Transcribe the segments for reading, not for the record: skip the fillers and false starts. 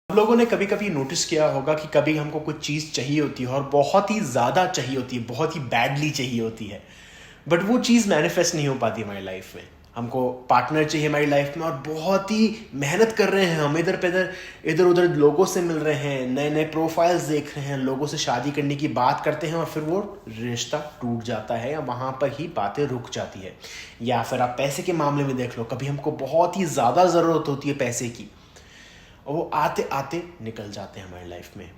आप लोगों ने कभी कभी नोटिस किया होगा कि कभी हमको कुछ चीज़ चाहिए होती है और बहुत ही ज़्यादा चाहिए होती है, बहुत ही बैडली चाहिए होती है, बट वो चीज़ मैनिफेस्ट नहीं हो पाती हमारी लाइफ में। हमको पार्टनर चाहिए हमारी लाइफ में और बहुत ही मेहनत कर रहे हैं हम, इधर उधर लोगों से मिल रहे हैं, नए नए प्रोफाइल्स देख रहे हैं, लोगों से शादी करने की बात करते हैं और फिर वो रिश्ता टूट जाता है या वहाँ पर ही बातें रुक जाती है। या फिर आप पैसे के मामले में देख लो, कभी हमको बहुत ही ज़्यादा ज़रूरत होती है पैसे की और वो आते आते निकल जाते हैं हमारी लाइफ में।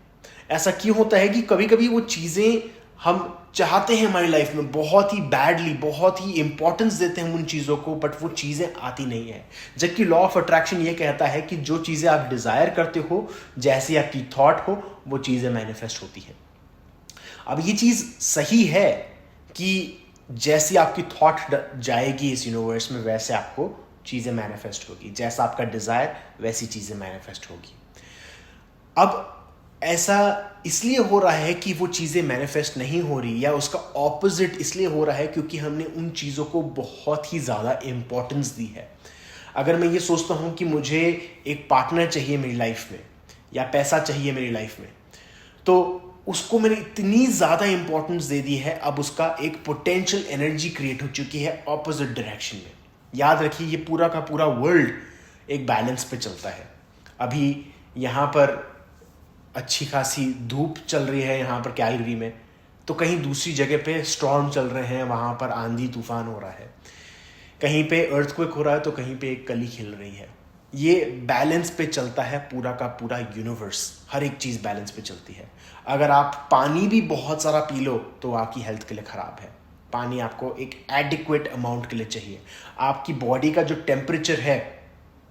ऐसा क्यों होता है कि कभी कभी वो चीज़ें हम चाहते हैं हमारी लाइफ में बहुत ही बैडली, बहुत ही इंपॉर्टेंस देते हैं उन चीज़ों को, बट वो चीज़ें आती नहीं है। जबकि लॉ ऑफ अट्रैक्शन ये कहता है कि जो चीज़ें आप डिज़ायर करते हो, जैसी आपकी थॉट हो, वो चीज़ें मैनिफेस्ट होती हैं। अब ये चीज़ सही है कि जैसी आपकी थॉट जाएगी इस यूनिवर्स में, वैसे आपको चीज़ें मैनिफेस्ट होगी। जैसा आपका डिज़ायर, वैसी चीज़ें मैनिफेस्ट होगी। अब ऐसा इसलिए हो रहा है कि वो चीज़ें मैनिफेस्ट नहीं हो रही, या उसका ऑपोजिट इसलिए हो रहा है क्योंकि हमने उन चीज़ों को बहुत ही ज़्यादा इंपॉर्टेंस दी है। अगर मैं ये सोचता हूँ कि मुझे एक पार्टनर चाहिए मेरी लाइफ में, या पैसा चाहिए मेरी लाइफ में, तो उसको मैंने इतनी ज़्यादा इंपॉर्टेंस दे दी है, अब उसका एक पोटेंशियल एनर्जी क्रिएट हो चुकी है ऑपोजिट डायरेक्शन में। याद रखिए, ये पूरा का पूरा वर्ल्ड एक बैलेंस पे चलता है। अभी यहाँ पर अच्छी खासी धूप चल रही है, यहाँ पर कैलगरी में, तो कहीं दूसरी जगह पे स्टॉर्म चल रहे हैं, वहाँ पर आंधी तूफान हो रहा है, कहीं पे अर्थक्वेक हो रहा है, तो कहीं पे एक कली खिल रही है। ये बैलेंस पे चलता है पूरा का पूरा यूनिवर्स, हर एक चीज़ बैलेंस पे चलती है। अगर आप पानी भी बहुत सारा पी लो तो आपकी हेल्थ के लिए ख़राब है। पानी आपको एक एडिक्वेट अमाउंट के लिए चाहिए। आपकी बॉडी का जो टेम्परेचर है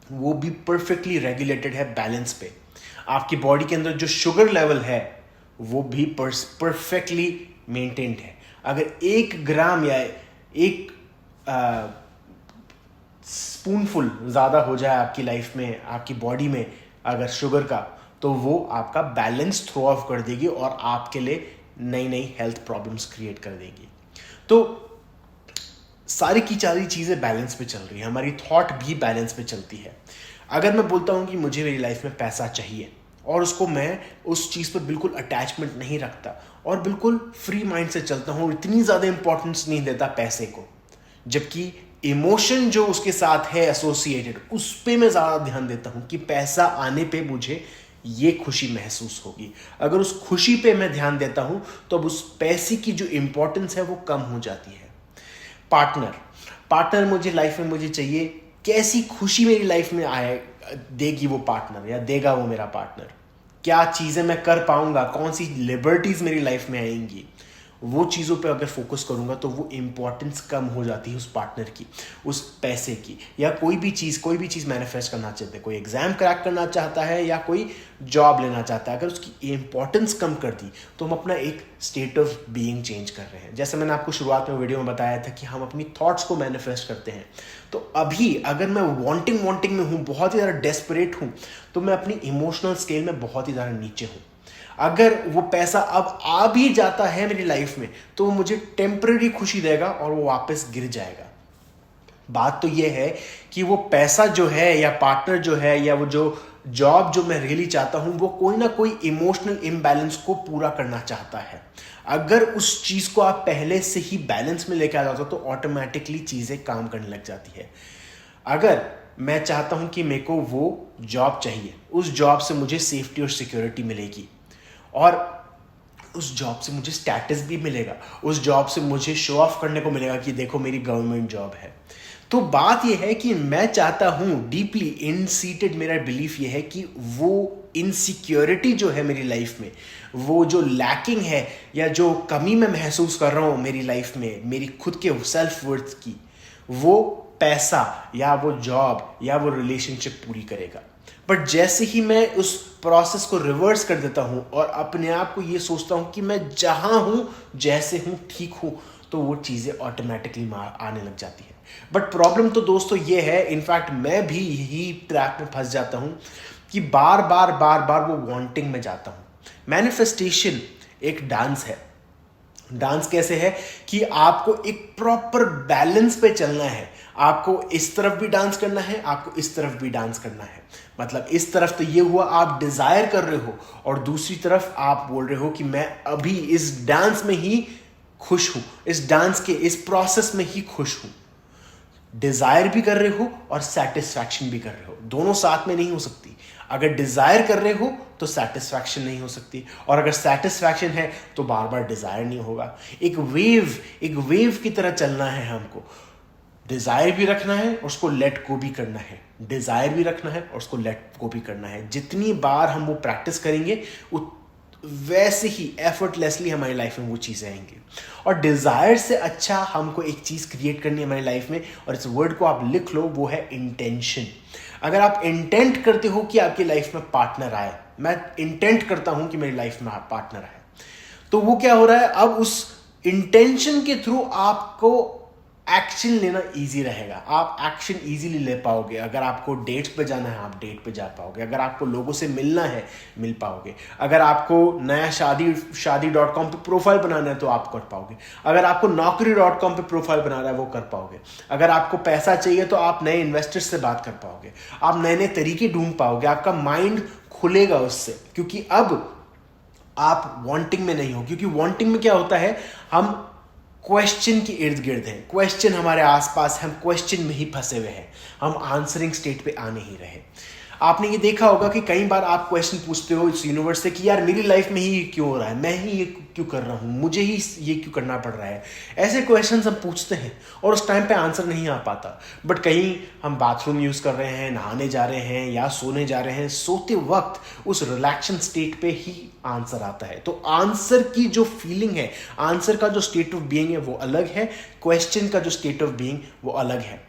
वो भी परफेक्टली रेगुलेटेड है बैलेंस पे। आपकी बॉडी के अंदर जो शुगर लेवल है वो भी परफेक्टली मेंटेन्ड है। अगर 1 ग्राम या एक स्पूनफुल ज़्यादा हो जाए आपकी लाइफ में, आपकी बॉडी में अगर शुगर का, तो वो आपका बैलेंस थ्रो ऑफ कर देगी और आपके लिए नई नई हेल्थ प्रॉब्लम्स क्रिएट कर देगी। तो सारी की सारी चीज़ें बैलेंस पे चल रही है, हमारी थॉट भी बैलेंस पे चलती है। अगर मैं बोलता हूँ कि मुझे मेरी लाइफ में पैसा चाहिए और उसको मैं उस चीज़ पर बिल्कुल अटैचमेंट नहीं रखता और बिल्कुल फ्री माइंड से चलता हूँ, इतनी ज़्यादा इंपॉर्टेंस नहीं देता पैसे को, जबकि इमोशन जो उसके साथ है एसोसिएटेड, उस पर मैं ज़्यादा ध्यान देता हूँ कि पैसा आने पे मुझे ये खुशी महसूस होगी। अगर उस खुशी पे मैं ध्यान देता हूँ तो अब उस पैसे की जो इंपॉर्टेंस है वो कम हो जाती है। पार्टनर मुझे लाइफ में मुझे चाहिए, कैसी खुशी मेरी लाइफ में आए देगी वो पार्टनर, या देगा वो मेरा पार्टनर, क्या चीज़ें मैं कर पाऊंगा, कौन सी लिबर्टीज मेरी लाइफ में आएंगी, वो चीज़ों पे अगर फोकस करूंगा तो वो इंपॉर्टेंस कम हो जाती है उस पार्टनर की, उस पैसे की, या कोई भी चीज़ मैनिफेस्ट करना चाहते हैं, कोई एग्जाम क्रैक करना चाहता है या कोई जॉब लेना चाहता है, अगर उसकी इंपॉर्टेंस कम कर दी तो हम अपना एक स्टेट ऑफ बीइंग चेंज कर रहे हैं। जैसे मैंने आपको शुरुआत में वीडियो में बताया था कि हम अपनी थॉट्स को मैनिफेस्ट करते हैं। तो अभी अगर मैं वांटिंग में हूँ, बहुत ही ज़्यादा डेस्परेट हूँ, तो मैं अपनी इमोशनल स्केल में बहुत ही ज़्यादा नीचे हूँ। अगर वो पैसा अब आ भी जाता है मेरी लाइफ में तो वो मुझे टेम्पररी खुशी देगा और वो वापस गिर जाएगा। बात तो ये है कि वो पैसा जो है या पार्टनर जो है या वो जो जॉब जो मैं रियली चाहता हूं, वो कोई ना कोई इमोशनल इम्बैलेंस को पूरा करना चाहता है। अगर उस चीज को आप पहले से ही बैलेंस में लेके आ जाते हो तो ऑटोमेटिकली चीजें काम करने लग जाती है। अगर मैं चाहता हूं कि मेरे को वो जॉब चाहिए, उस जॉब से मुझे सेफ्टी और सिक्योरिटी मिलेगी और उस जॉब से मुझे स्टेटस भी मिलेगा, उस जॉब से मुझे शो ऑफ करने को मिलेगा कि देखो मेरी गवर्नमेंट जॉब है। तो बात यह है कि मैं चाहता हूं, डीपली इनसीटेड मेरा बिलीफ यह है कि वो इनसिक्योरिटी जो है मेरी लाइफ में, वो जो लैकिंग है या जो कमी मैं महसूस कर रहा हूं मेरी लाइफ में, मेरी खुद के सेल्फ वर्थ की, वो पैसा या वो जॉब या वो रिलेशनशिप पूरी करेगा। बट जैसे ही मैं उस प्रोसेस को रिवर्स कर देता हूं और अपने आप को ये सोचता हूं कि मैं जहां हूं, जैसे हूं, ठीक हूं, तो वो चीज़ें ऑटोमेटिकली आने लग जाती है। बट प्रॉब्लम तो दोस्तों ये है, इनफैक्ट मैं भी यही ट्रैप में फंस जाता हूं कि बार बार वो वांटिंग में जाता हूं। मैनिफेस्टेशन एक डांस है। डांस कैसे है कि आपको एक प्रॉपर बैलेंस पे चलना है। आपको इस तरफ भी डांस करना है, आपको इस तरफ भी डांस करना है। मतलब इस तरफ तो ये हुआ आप डिजायर कर रहे हो, और दूसरी तरफ आप बोल रहे हो कि मैं अभी इस डांस में ही खुश हूं, इस डांस के इस प्रोसेस में ही खुश हूं। डिजायर भी कर रहे हो और सेटिस्फैक्शन भी कर रहे हो, दोनों साथ में नहीं हो सकती। अगर डिजायर कर रहे हो तो सेटिस्फैक्शन नहीं हो सकती, और अगर सेटिस्फैक्शन है तो बार बार डिजायर नहीं होगा। एक वेव की तरह चलना है हमको। डिजायर भी रखना है और उसको लेट गो भी करना है, डिजायर भी रखना है और उसको लेट गो भी करना है। जितनी बार हम वो प्रैक्टिस करेंगे वैसे ही एफर्टलेसली हमारी लाइफ में वो चीज़ें आएंगी। और डिजायर से अच्छा हमको एक चीज़ क्रिएट करनी है हमारी लाइफ में, और इस वर्ड को आप लिख लो, वो है इंटेंशन। अगर आप इंटेंट करते हो कि आपकी लाइफ में पार्टनर आए, मैं इंटेंट करता हूं कि मेरी लाइफ में पार्टनर आए, तो वो क्या हो रहा है, अब उस इंटेंशन के थ्रू आपको एक्शन लेना इजी रहेगा। आप एक्शन इजीली ले पाओगे। अगर आपको डेट्स पे जाना है, आप डेट पे जा पाओगे। अगर आपको लोगों से मिलना है, मिल पाओगे। अगर आपको नया शादी.com पे प्रोफाइल बनाना है तो आप कर पाओगे। अगर आपको naukri.com पे प्रोफाइल बनाना है वो कर पाओगे। अगर आपको पैसा चाहिए तो आप नए इन्वेस्टर्स से बात कर पाओगे। आप नए नए तरीके ढूंढ पाओगे। आपका माइंड खुलेगा उससे, क्योंकि अब आप वांटिंग में नहीं हो। क्योंकि वांटिंग में क्या होता है, हम क्वेश्चन के इर्द गिर्द हैं, क्वेश्चन हमारे आसपास, हम क्वेश्चन में ही फंसे हुए हैं, हम आंसरिंग स्टेट पे आ नहीं रहे। आपने ये देखा होगा कि कई बार आप क्वेश्चन पूछते हो इस यूनिवर्स से कि यार मेरी लाइफ में ही क्यों हो रहा है, मैं ही ये क्यों कर रहा हूँ, मुझे ही ये क्यों करना पड़ रहा है। ऐसे क्वेश्चन हम पूछते हैं और उस टाइम पे आंसर नहीं आ पाता। बट कहीं हम बाथरूम यूज कर रहे हैं, नहाने जा रहे हैं या सोने जा रहे हैं, सोते वक्त उस रिलैक्शन स्टेट पे ही आंसर आता है। तो आंसर की जो फीलिंग है, आंसर का जो स्टेट ऑफ बीइंग है वो अलग है, क्वेश्चन का जो स्टेट ऑफ बीइंग वो अलग है।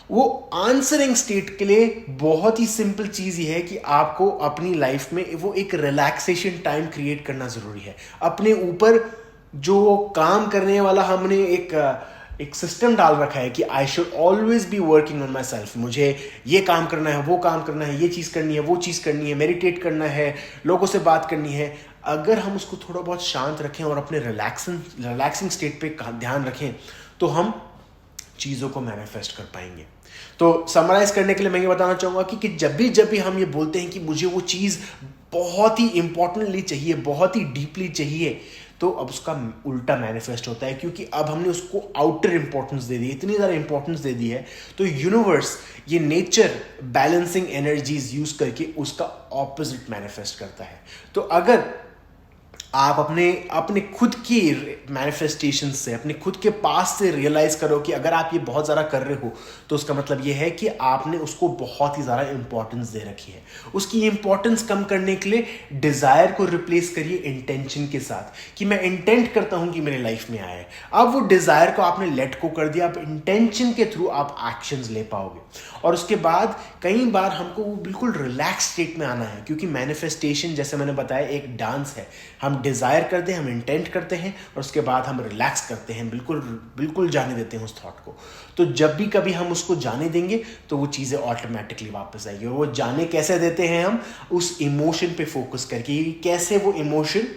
वो आंसरिंग स्टेट के लिए बहुत ही सिंपल चीज ये है कि आपको अपनी लाइफ में वो एक रिलैक्सेशन टाइम क्रिएट करना जरूरी है। अपने ऊपर जो काम करने वाला हमने एक सिस्टम डाल रखा है कि I should always be working on my self. मुझे ये काम करना है, वो काम करना है, ये चीज़ करनी है, वो चीज़ करनी है, मेडिटेट करना है, लोगों से बात करनी है। अगर हम उसको थोड़ा बहुत शांत रखें और अपने रिलैक्सिंग स्टेट पे ध्यान रखें तो हम चीज़ों को मैनिफेस्ट कर पाएंगे। तो समराइज करने के लिए मैं ये बताना चाहूँगा कि जब भी हम ये बोलते हैं कि मुझे वो चीज़ बहुत ही इंपॉर्टेंटली चाहिए, बहुत ही डीपली चाहिए, तो अब उसका उल्टा मैनिफेस्ट होता है। क्योंकि अब हमने उसको आउटर इंपॉर्टेंस दे दी, इतनी ज़्यादा इंपॉर्टेंस दे दी है, तो यूनिवर्स, ये नेचर बैलेंसिंग एनर्जीज यूज करके उसका ऑपोजिट मैनिफेस्ट करता है। तो अगर आप अपने खुद की मैनिफेस्टेशन से, अपने खुद के पास से रियलाइज करो कि अगर आप ये बहुत ज़्यादा कर रहे हो तो उसका मतलब ये है कि आपने उसको बहुत ही ज़्यादा इंपॉर्टेंस दे रखी है। उसकी इंपॉर्टेंस कम करने के लिए डिज़ायर को रिप्लेस करिए इंटेंशन के साथ, कि मैं इंटेंट करता हूँ कि मेरे लाइफ में आए। अब वो डिज़ायर को आपने लेट को कर दिया, अब इंटेंशन के थ्रू आप एक्शंस ले पाओगे। और उसके बाद कई बार हमको वो बिल्कुल रिलैक्स स्टेट में आना है, क्योंकि मैनिफेस्टेशन जैसे मैंने बताया एक डांस है। हम डिज़ायर करते हैं, हम इंटेंट करते हैं और उसके बाद हम रिलैक्स करते हैं, बिल्कुल जाने देते हैं उस थॉट को। तो जब भी कभी हम उसको जाने देंगे तो वो चीज़ें ऑटोमेटिकली वापस आएगी। और वो जाने कैसे देते हैं, हम उस इमोशन पे फोकस करके, कैसे वो इमोशन,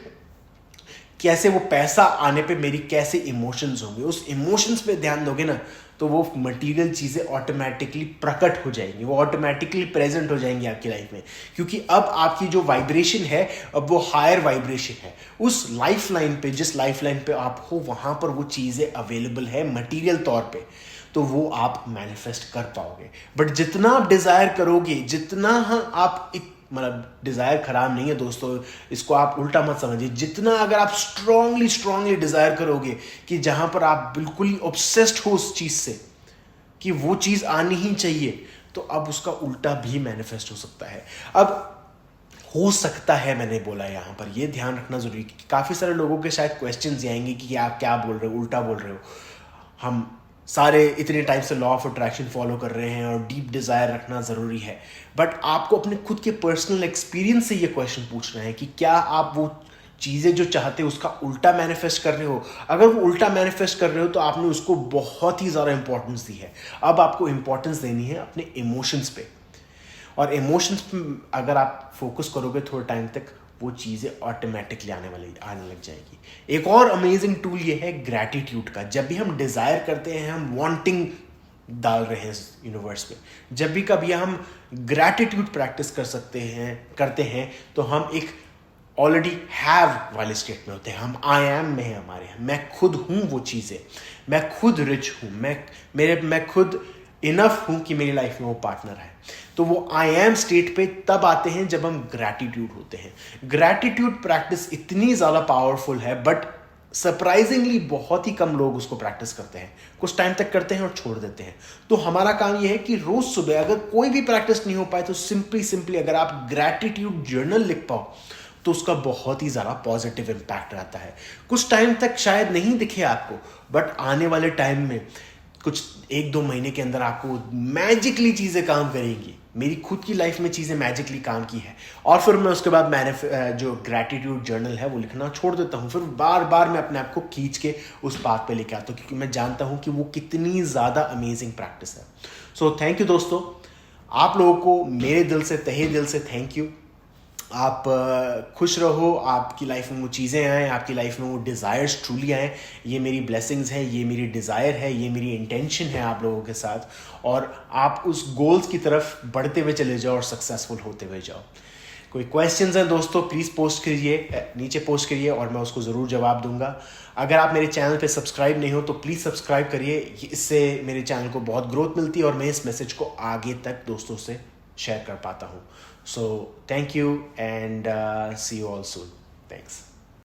कैसे वो पैसा आने पे मेरी कैसे इमोशंस होंगे, उस इमोशंस पे ध्यान दोगे ना तो वो मटेरियल चीज़ें ऑटोमेटिकली प्रकट हो जाएंगी, वो ऑटोमेटिकली प्रेजेंट हो जाएंगी आपकी लाइफ में। क्योंकि अब आपकी जो वाइब्रेशन है अब वो हायर वाइब्रेशन है। उस लाइफ लाइन पे, जिस लाइफ लाइन पे आप हो, वहाँ पर वो चीज़ें अवेलेबल है मटेरियल तौर पे, तो वो आप मैनिफेस्ट कर पाओगे। बट जितना आप डिज़ायर करोगे, जितना आप मतलब डिज़ायर खराब नहीं है दोस्तों, इसको आप उल्टा मत समझिए। जितना अगर आप स्ट्रांगली डिज़ायर करोगे कि जहाँ पर आप बिल्कुल ही ऑब्सेस्ड हो उस चीज़ से कि वो चीज़ आनी ही चाहिए, तो अब उसका उल्टा भी मैनिफेस्ट हो सकता है। अब हो सकता है, मैंने बोला यहाँ पर ये ध्यान रखना जरूरी है कि काफ़ी सारे लोगों के शायद क्वेश्चंस आएंगे कि आप क्या बोल रहे हो, उल्टा बोल रहे हो। हम सारे इतने टाइम से लॉ ऑफ अट्रैक्शन फॉलो कर रहे हैं और डीप डिज़ायर रखना ज़रूरी है, बट आपको अपने खुद के पर्सनल एक्सपीरियंस से ये क्वेश्चन पूछना है कि क्या आप वो चीज़ें जो चाहते हो उसका उल्टा मैनिफेस्ट कर रहे हो। अगर वो उल्टा मैनिफेस्ट कर रहे हो तो आपने उसको बहुत ही ज़्यादा इंपॉर्टेंस दी है। अब आपको इंपॉर्टेंस देनी है अपने इमोशंस पे। और इमोशंस पे अगर आप फोकस करोगे थोड़े टाइम तक, वो चीज़ें ऑटोमेटिकली आने लग जाएगी। एक और अमेजिंग टूल ये है ग्रैटिट्यूड का। जब भी हम डिज़ायर करते हैं, हम वांटिंग डाल रहे हैं यूनिवर्स में, जब भी कभी हम ग्रैटिट्यूड प्रैक्टिस करते हैं तो हम एक ऑलरेडी हैव वाले स्टेट में होते हैं। हम आई एम में है हमारे, मैं खुद हूँ वो चीज़ें, मैं खुद रिच हूँ, मैं खुद इनफ हूँ कि मेरी लाइफ में वो पार्टनर है। तो वो आई एम स्टेट पे तब आते हैं जब हम ग्रैटिट्यूड होते हैं। ग्रैटिट्यूड प्रैक्टिस इतनी ज़्यादा पावरफुल है, बट सरप्राइजिंगली बहुत ही कम लोग उसको प्रैक्टिस करते हैं। कुछ टाइम तक करते हैं और छोड़ देते हैं। तो हमारा काम यह है कि रोज सुबह अगर कोई भी प्रैक्टिस नहीं हो पाए तो सिंपली अगर आप ग्रैटिट्यूड जर्नल लिख पाओ तो उसका बहुत ही ज़्यादा पॉजिटिव इम्पैक्ट रहता है। कुछ टाइम तक शायद नहीं दिखे आपको, बट आने वाले टाइम में कुछ 1-2 महीने के अंदर आपको मैजिकली चीज़ें काम करेंगी। मेरी खुद की लाइफ में चीज़ें मैजिकली काम की है, और फिर मैं उसके बाद जो ग्रैटिट्यूड जर्नल है वो लिखना छोड़ देता हूँ। फिर बार बार मैं अपने आप को खींच के उस बात पे लेके आता हूँ, क्योंकि मैं जानता हूँ कि वो कितनी ज़्यादा अमेजिंग प्रैक्टिस है। सो थैंक यू दोस्तों, आप लोगों को मेरे दिल से, तहे दिल से थैंक यू। आप खुश रहो, आपकी लाइफ में वो चीज़ें आएँ, आपकी लाइफ में वो डिज़ायर्स ट्रूली आएँ। ये मेरी ब्लेसिंग्स है, ये मेरी डिज़ायर है, ये मेरी इंटेंशन है आप लोगों के साथ, और आप उस गोल्स की तरफ बढ़ते हुए चले जाओ और सक्सेसफुल होते हुए जाओ। कोई क्वेश्चंस हैं दोस्तों, प्लीज़ पोस्ट करिए, नीचे पोस्ट करिए और मैं उसको ज़रूर जवाब दूंगा। अगर आप मेरे चैनल पे सब्सक्राइब नहीं हो तो प्लीज़ सब्सक्राइब करिए, इससे मेरे चैनल को बहुत ग्रोथ मिलती है और मैं इस मैसेज को आगे तक दोस्तों से शेयर कर पाता हूँ। So thank you and see you all soon. Thanks.